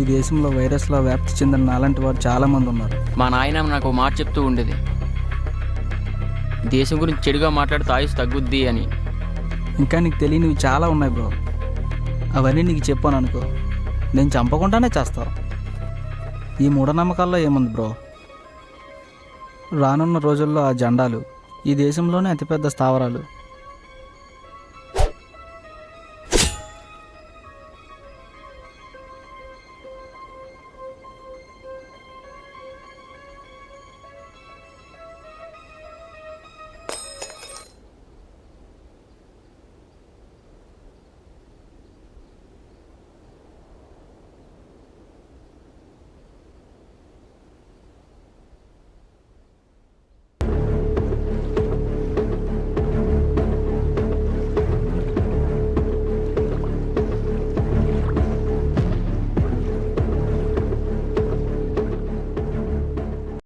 ఈ దేశంలో వైరస్లో వ్యాప్తి చెందిన నాలాంటి వారు చాలామంది ఉన్నారు. మా నాయన నాకు ఒక మాట చెప్తూ ఉండేది, దేశం గురించి చెడుగా మాట్లాడితే ఆయుష్ తగ్గుద్ది అని. ఇంకా నీకు తెలియనివి చాలా ఉన్నాయి బ్రో. అవన్నీ నీకు చెప్పాను అనుకో, నేను చంపకుండానే చేస్తావు. ఈ మూఢనమ్మకాల్లో ఏముంది బ్రో? రానున్న రోజుల్లో ఆ జెండాలు ఈ దేశంలోనే అతిపెద్ద స్థావరాలు